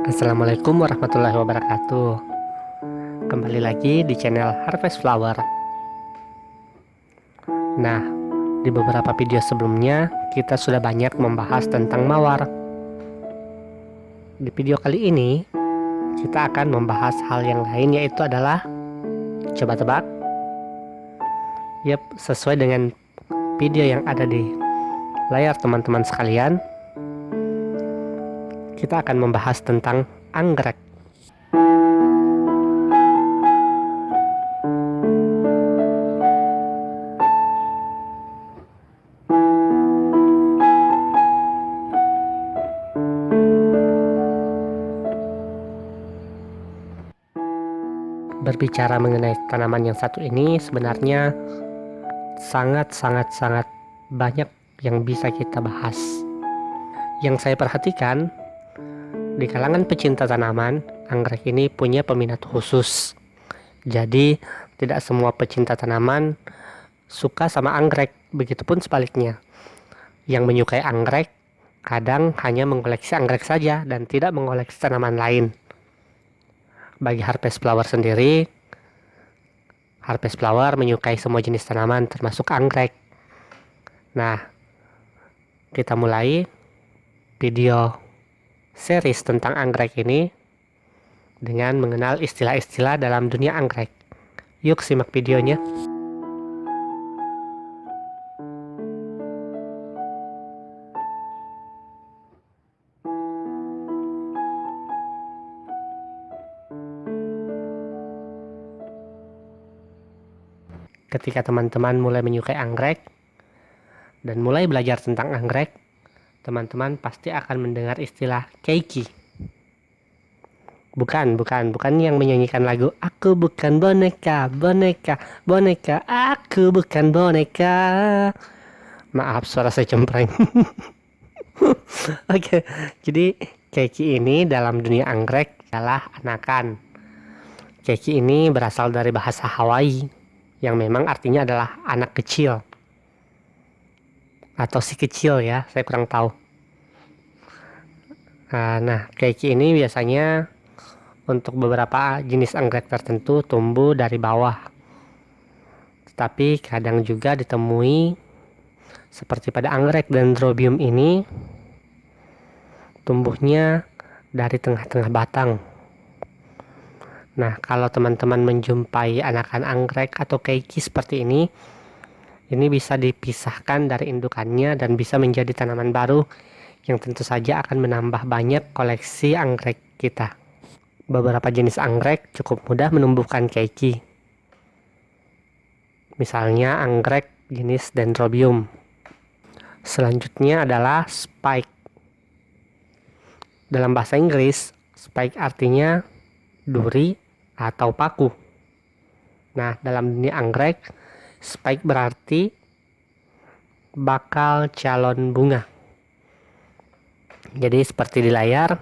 Assalamualaikum warahmatullahi wabarakatuh. Kembali lagi di channel Harvest Flower. Nah, di beberapa video sebelumnya kita sudah banyak membahas tentang mawar. Di video kali ini kita akan membahas hal yang lain, yaitu adalah, coba tebak? Yap, sesuai dengan video yang ada di layar teman-teman sekalian, kita akan membahas tentang anggrek. Berbicara mengenai tanaman yang satu ini, sebenarnya sangat banyak yang bisa kita bahas. Yang saya perhatikan, di kalangan pecinta tanaman, anggrek ini punya peminat khusus. Jadi, tidak semua pecinta tanaman suka sama anggrek, begitupun sebaliknya. Yang menyukai anggrek kadang hanya mengoleksi anggrek saja dan tidak mengoleksi tanaman lain. Bagi Harvest Flower sendiri, Harvest Flower menyukai semua jenis tanaman termasuk anggrek. Nah, kita mulai video series tentang anggrek ini dengan mengenal istilah-istilah dalam dunia anggrek. Yuk simak videonya. Ketika teman-teman mulai menyukai anggrek dan mulai belajar tentang anggrek, teman-teman pasti akan mendengar istilah keiki. Bukan yang menyanyikan lagu "Aku bukan boneka, boneka, boneka, aku bukan boneka". Maaf, suara saya cempreng. Oke, jadi keiki ini dalam dunia anggrek adalah anakan. Keiki ini berasal dari bahasa Hawaii, yang memang artinya adalah anak kecil atau si kecil ya, saya kurang tahu. Nah, keiki ini biasanya untuk beberapa jenis anggrek tertentu tumbuh dari bawah, tetapi kadang juga ditemui seperti pada anggrek dendrobium ini tumbuhnya dari tengah-tengah batang. Nah, kalau teman-teman menjumpai anakan anggrek atau keiki seperti ini bisa dipisahkan dari indukannya dan bisa menjadi tanaman baru yang tentu saja akan menambah banyak koleksi anggrek kita. Beberapa jenis anggrek cukup mudah menumbuhkan keiki. Misalnya anggrek jenis dendrobium. Selanjutnya adalah spike. Dalam bahasa Inggris, spike artinya duri atau paku. Nah, dalam dunia anggrek, spike berarti bakal calon bunga. Jadi seperti di layar,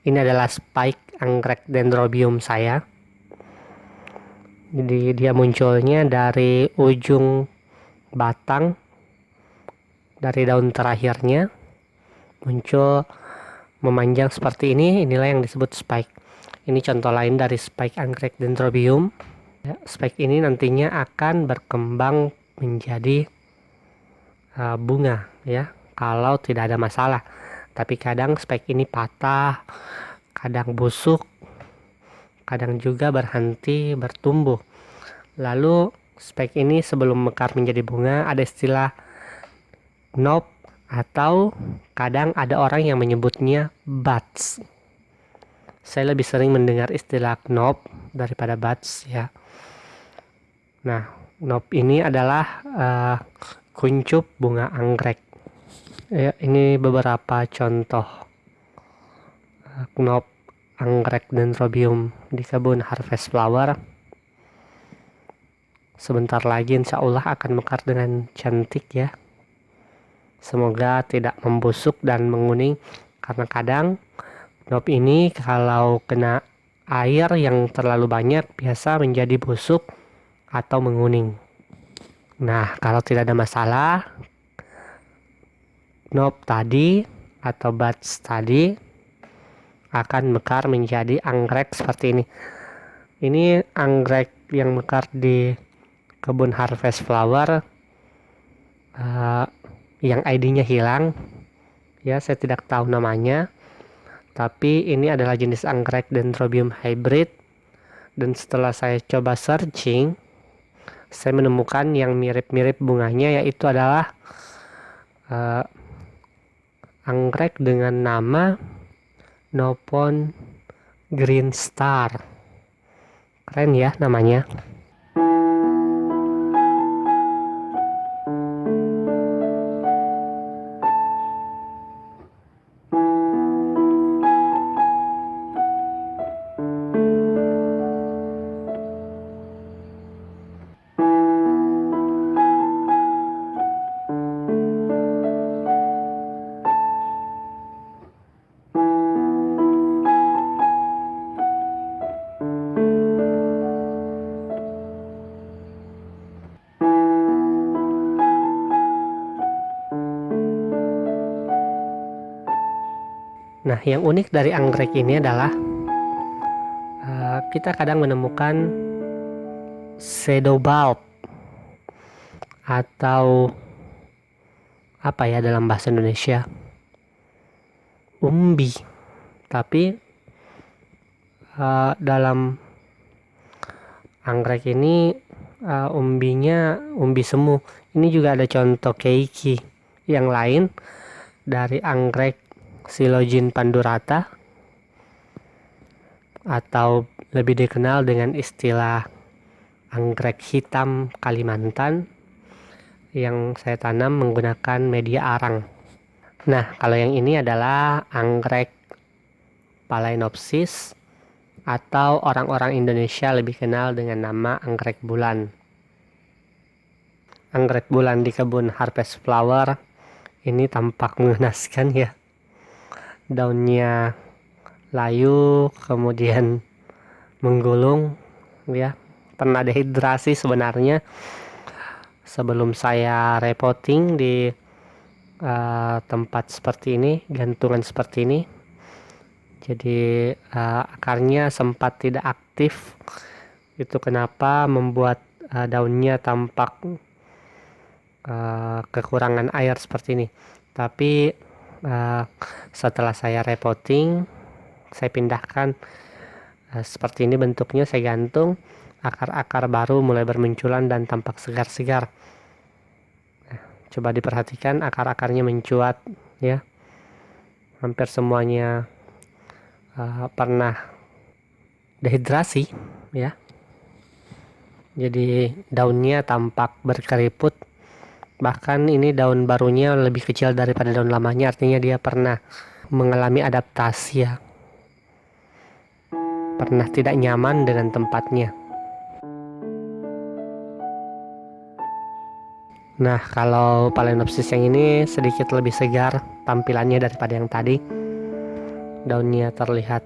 ini adalah spike anggrek dendrobium saya. Jadi dia munculnya dari ujung batang, dari daun terakhirnya muncul memanjang seperti ini. Inilah yang disebut spike. Ini contoh lain dari spike anggrek dendrobium. Spike ini nantinya akan berkembang menjadi bunga ya, kalau tidak ada masalah. Tapi kadang spike ini patah, kadang busuk, kadang juga berhenti bertumbuh. Lalu spike ini sebelum mekar menjadi bunga ada istilah knob, atau kadang ada orang yang menyebutnya buds. Saya lebih sering mendengar istilah knob daripada buds ya. Nah, knob ini adalah kuncup bunga anggrek. Ya, ini beberapa contoh knob anggrek dendrobium di kebun Harvest Flower. Sebentar lagi insya Allah akan mekar dengan cantik ya. Semoga tidak membusuk dan menguning, karena kadang knob ini kalau kena air yang terlalu banyak biasa menjadi busuk atau menguning. Nah, kalau tidak ada masalah, knob tadi atau buds tadi akan mekar menjadi anggrek seperti ini. Ini anggrek yang mekar di kebun Harvest Flower, yang ID-nya hilang ya, saya tidak tahu namanya, tapi ini adalah jenis anggrek Dendrobium hybrid. Dan setelah saya coba searching, saya menemukan yang mirip-mirip bunganya, yaitu adalah anggrek dengan nama Nopon Green Star. Keren ya namanya. Nah, yang unik dari anggrek ini adalah kita kadang menemukan shadow bulb atau apa ya dalam bahasa Indonesia, umbi. Tapi dalam anggrek ini umbinya umbi semu. Ini juga ada contoh keiki yang lain dari anggrek Silogin pandurata, atau lebih dikenal dengan istilah anggrek hitam Kalimantan, yang saya tanam menggunakan media arang. Nah, kalau yang ini adalah anggrek Phalaenopsis, atau orang-orang Indonesia lebih kenal dengan nama anggrek bulan. Anggrek bulan di kebun Harvest Flower ini tampak mengenaskan ya. Daunnya layu, kemudian menggulung ya. Pernah dehidrasi sebenarnya sebelum saya repotting di tempat seperti ini, gantungan seperti ini. Jadi akarnya sempat tidak aktif. Itu kenapa membuat daunnya tampak kekurangan air seperti ini. Tapi setelah saya repotting, saya pindahkan seperti ini bentuknya, saya gantung, akar-akar baru mulai bermunculan dan tampak segar-segar. Coba diperhatikan, akar-akarnya mencuat ya, hampir semuanya pernah dehidrasi ya. Jadi daunnya tampak berkeriput. Bahkan ini daun barunya lebih kecil daripada daun lamanya, artinya dia pernah mengalami adaptasi ya, pernah tidak nyaman dengan tempatnya. Nah, kalau Phalaenopsis yang ini sedikit lebih segar tampilannya daripada yang tadi. Daunnya terlihat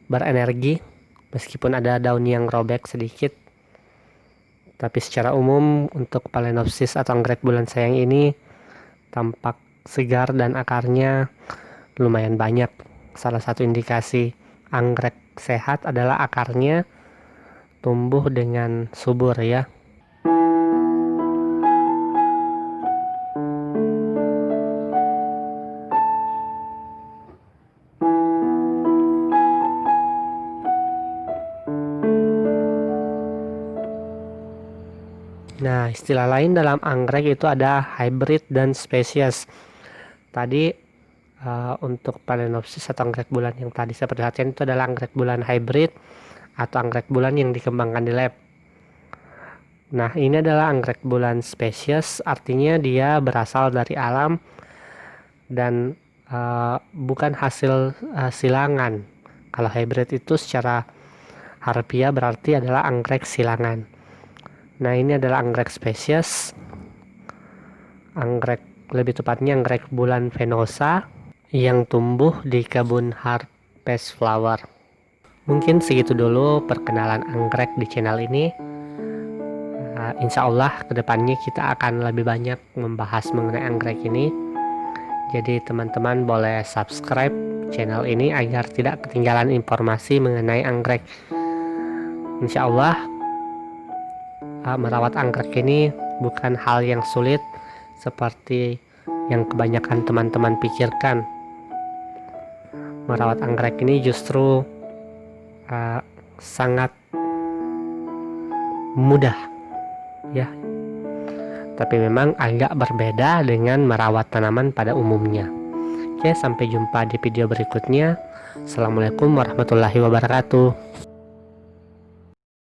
berenergi meskipun ada daun yang robek sedikit. Tapi secara umum untuk Phalaenopsis atau anggrek bulan sayang ini tampak segar dan akarnya lumayan banyak. Salah satu indikasi anggrek sehat adalah akarnya tumbuh dengan subur ya. Nah, istilah lain dalam anggrek itu ada hybrid dan spesies. Tadi untuk Phalaenopsis atau anggrek bulan yang tadi saya perhatikan itu adalah anggrek bulan hybrid atau anggrek bulan yang dikembangkan di lab. Nah, ini adalah anggrek bulan spesies, artinya dia berasal dari alam dan bukan hasil silangan. Kalau hybrid itu secara harfiah berarti adalah anggrek silangan. Nah, ini adalah anggrek spesies, anggrek lebih tepatnya anggrek bulan venosa yang tumbuh di kebun Harvest Flower. Mungkin segitu dulu perkenalan anggrek di channel ini. Insya Allah kedepannya kita akan lebih banyak membahas mengenai anggrek ini. Jadi teman-teman boleh subscribe channel ini agar tidak ketinggalan informasi mengenai anggrek. Insya Allah merawat anggrek ini bukan hal yang sulit seperti yang kebanyakan teman-teman pikirkan. Merawat anggrek ini justru sangat mudah ya, tapi memang agak berbeda dengan merawat tanaman pada umumnya. Oke, sampai jumpa di video berikutnya. Assalamualaikum warahmatullahi wabarakatuh.